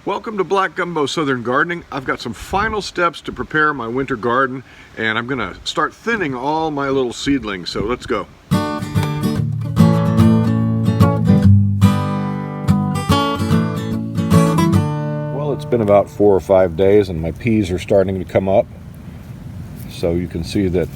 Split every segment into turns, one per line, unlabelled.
Welcome to Black Gumbo Southern Gardening. I've got some final steps to prepare my winter garden, and I'm going to start thinning all my little seedlings, so let's go. Well, it's been about 4 or 5 days and my peas are starting to come up, so you can see that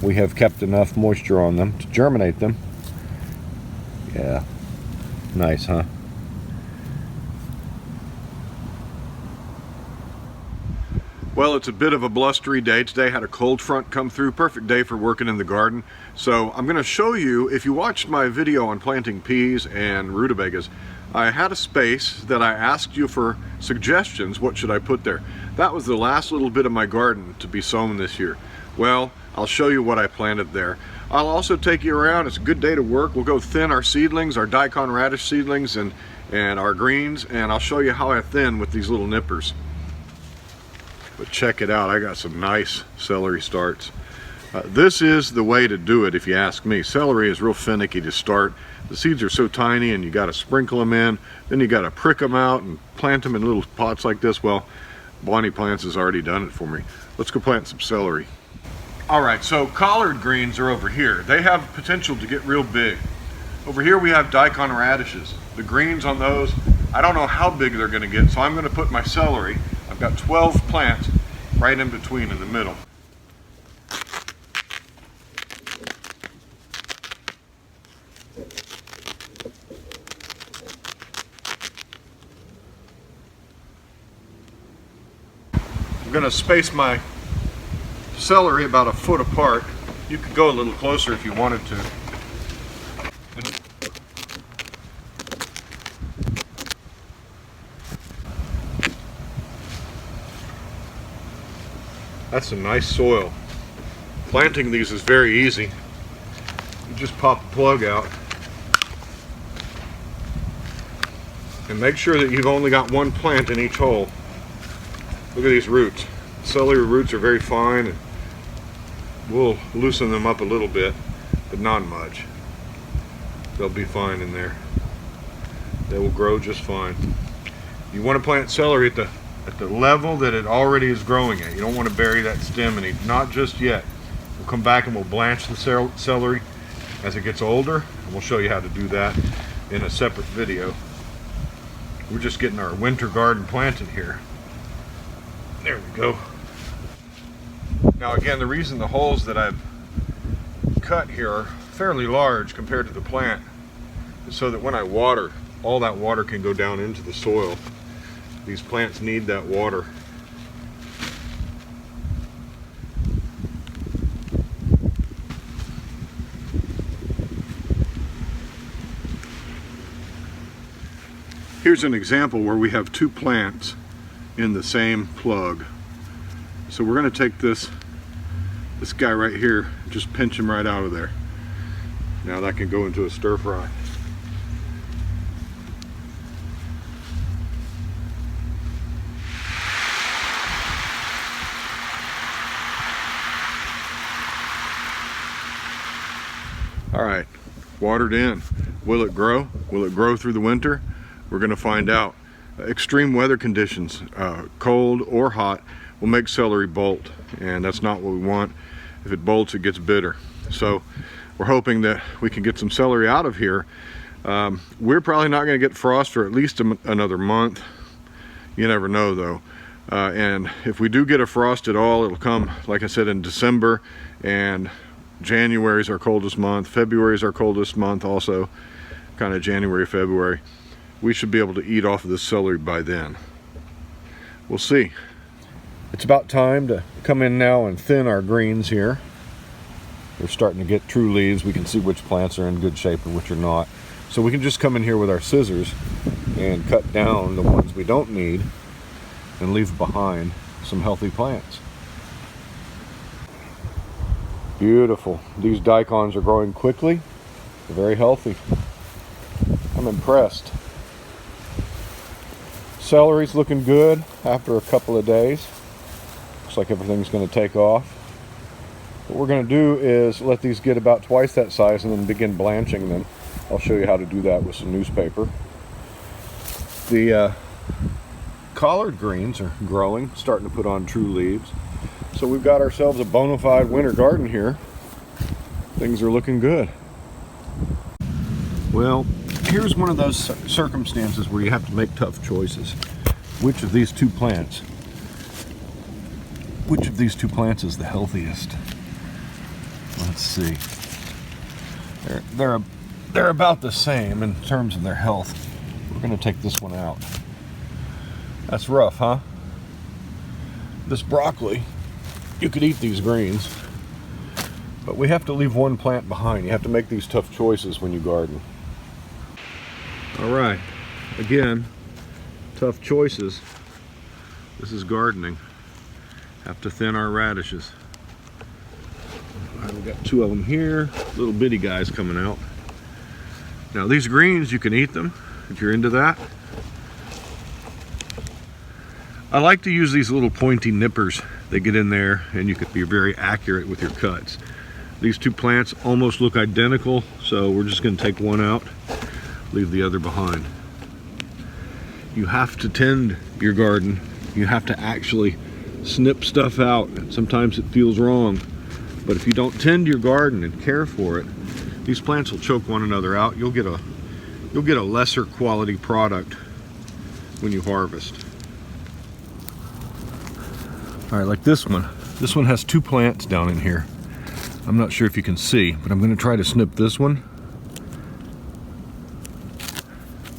we have kept enough moisture on them to germinate them. Yeah, nice, huh? Well, it's a bit of a blustery day today. Had a cold front come through. Perfect day for working in the garden. So I'm going to show you, if you watched my video on planting peas and rutabagas, I had a space that I asked you for suggestions. What should I put there? That was the last little bit of my garden to be sown this year. Well, I'll show you what I planted there. I'll also take you around. It's a good day to work. We'll go thin our seedlings, our daikon radish seedlings and our greens, and I'll show you how I thin with these little nippers. But check it out, I got some nice celery starts. This is the way to do it if you ask me. Celery is real finicky to start. The seeds are so tiny and you got to sprinkle them in, then you got to prick them out and plant them in little pots like this. Well, Bonnie Plants has already done it for me. Let's go plant some celery. Alright, so collard greens are over here. They have potential to get real big. Over here we have daikon radishes. The greens on those, I don't know how big they're going to get, so I'm going to put my celery. I've got 12 plants right in between in the middle. I'm going to space my celery about 1 foot apart. You could go a little closer if you wanted to. That's some nice soil. Planting these is very easy. You just pop the plug out and make sure that you've only got 1 plant in each hole. Look at these roots. Celery roots are very fine, and we'll loosen them up a little bit, but not much. They'll be fine in there. They will grow just fine. You want to plant celery at the level that it already is growing at. You don't want to bury that stem any, not just yet. We'll come back and we'll blanch the celery as it gets older, and we'll show you how to do that in a separate video. We're just getting our winter garden planted here. There we go. Now again, the reason the holes that I've cut here are fairly large compared to the plant is so that when I water, all that water can go down into the soil. These plants need that water. Here's an example where we have 2 plants in the same plug. So we're going to take this guy right here, just pinch him right out of there. Now that can go into a stir fry. All right, watered in. Will it grow? Will it grow through the winter? We're going to find out. Extreme weather conditions, cold or hot, will make celery bolt, and that's not what we want. If it bolts, it gets bitter. So we're hoping that we can get some celery out of here. We're probably not going to get frost for at least another month. You never know though. And if we do get a frost at all, it'll come, like I said, in December, and January is our coldest month. February is our coldest month also, kind of January, February. We should be able to eat off of this celery by then. We'll see. It's about time to come in now and thin our greens here. They're starting to get true leaves. We can see which plants are in good shape and which are not. So we can just come in here with our scissors and cut down the ones we don't need and leave behind some healthy plants. Beautiful. These daikons are growing quickly. They're very healthy. I'm impressed. Celery's looking good after a couple of days. Looks like everything's going to take off. What we're going to do is let these get about twice that size and then begin blanching them. I'll show you how to do that with some newspaper. The collard greens are growing, starting to put on true leaves. So we've got ourselves a bona fide winter garden here. Things are looking good. Well, here's one of those circumstances where you have to make tough choices. Which of these two plants is the healthiest? Let's see. They're about the same in terms of their health. We're going to take this one out. That's rough, huh? This broccoli, you could eat these greens, but we have to leave one plant behind. You have to make these tough choices when you garden. All right, again, tough choices. This is gardening. Have to thin our radishes. All right, we've got two of them here, little bitty guys coming out. Now these greens, you can eat them if you're into that. I like to use these little pointy nippers. They get in there and you can be very accurate with your cuts. These two plants almost look identical, so we're just going to take one out, leave the other behind. You have to tend your garden. You have to actually snip stuff out. Sometimes it feels wrong, but if you don't tend your garden and care for it, these plants will choke one another out. You'll get a lesser quality product when you harvest. All right, like this one. This one has two plants down in here. I'm not sure if you can see, but I'm going to try to snip this one.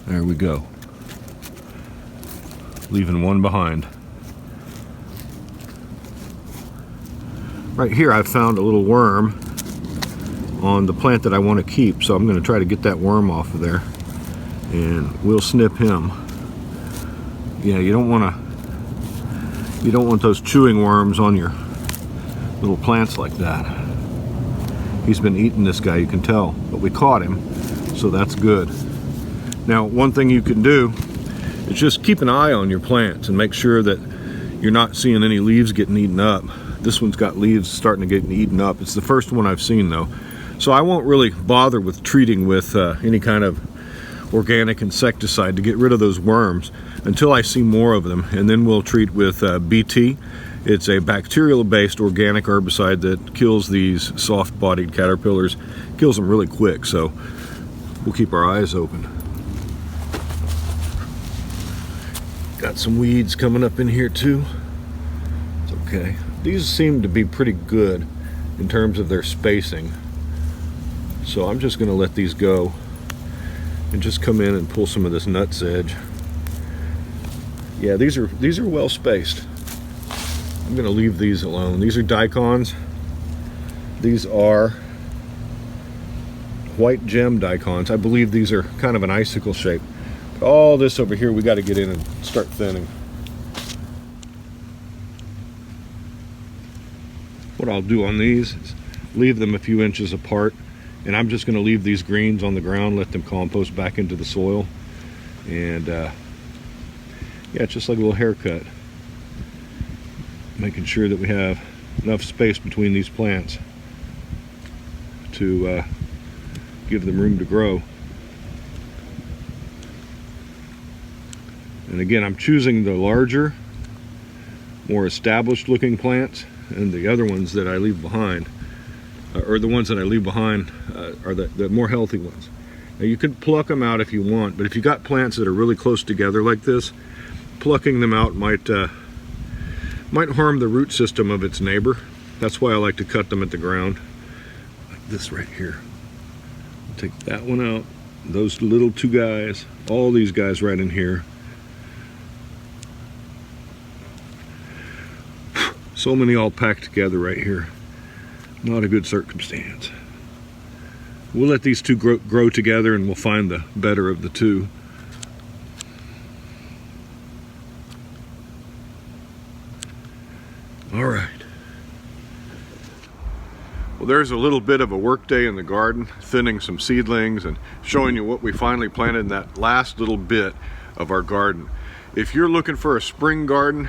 There we go. Leaving one behind. Right here I've found a little worm on the plant that I want to keep, so I'm going to try to get that worm off of there, and we'll snip him. Yeah, you don't want those chewing worms on your little plants like that. He's been eating this guy, you can tell, but we caught him, so that's good. Now, one thing you can do is just keep an eye on your plants and make sure that you're not seeing any leaves getting eaten up. This one's got leaves starting to get eaten up. It's the first one I've seen though. So I won't really bother with treating with any kind of organic insecticide to get rid of those worms until I see more of them, and then we'll treat with BT. It's a bacterial-based organic herbicide that kills these soft-bodied caterpillars, kills them really quick, so we'll keep our eyes open. Got some weeds coming up in here too. It's okay. These seem to be pretty good in terms of their spacing, so I'm just going to let these go and just come in and pull some of this nutsedge. Yeah, these are well spaced. I'm going to leave these alone. These are daikons. These are white gem daikons. I believe these are kind of an icicle shape. But all this over here we got to get in and start thinning. What I'll do on these is leave them a few inches apart, and I'm just going to leave these greens on the ground, let them compost back into the soil, and yeah, it's just like a little haircut, making sure that we have enough space between these plants to give them room to grow. And again, I'm choosing the larger, more established looking plants, and the other ones that I leave behind, or the ones that I leave behind are the more healthy ones. Now you can pluck them out if you want, but if you got plants that are really close together like this, plucking them out might harm the root system of its neighbor. That's why I like to cut them at the ground, like this right here. Take that one out, those little two guys, all these guys right in here. So many all packed together right here. Not a good circumstance. We'll let these two grow together, and we'll find the better of the two. All right. Well, there's a little bit of a work day in the garden, thinning some seedlings and showing you what we finally planted in that last little bit of our garden. If you're looking for a spring garden,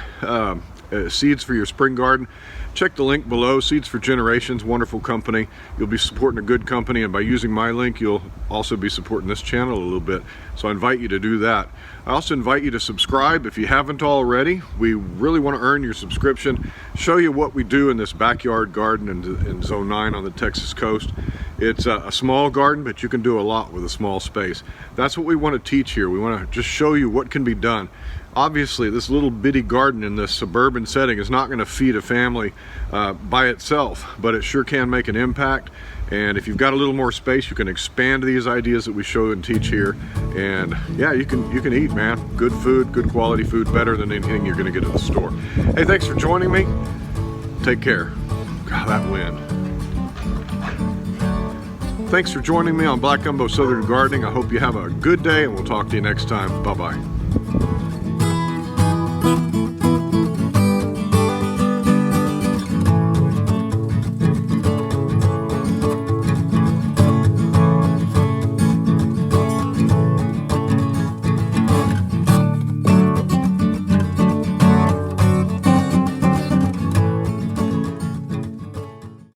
seeds for your spring garden, check the link below. Seeds for Generations, wonderful company. You'll be supporting a good company, and by using my link you'll also be supporting this channel a little bit, so I invite you to do that. I also invite you to subscribe if you haven't already. We really want to earn your subscription, show you what we do in this backyard garden in Zone 9 on the Texas coast. It's a small garden, but you can do a lot with a small space. That's what we want to teach here. We want to just show you what can be done. Obviously, this little bitty garden in this suburban setting is not going to feed a family by itself, but it sure can make an impact. And if you've got a little more space, you can expand these ideas that we show and teach here. And yeah, you can eat, man. Good food, good quality food, better than anything you're going to get at the store. Hey, thanks for joining me. Take care. God, that wind. Thanks for joining me on Black Gumbo Southern Gardening. I hope you have a good day, and we'll talk to you next time. Bye-bye.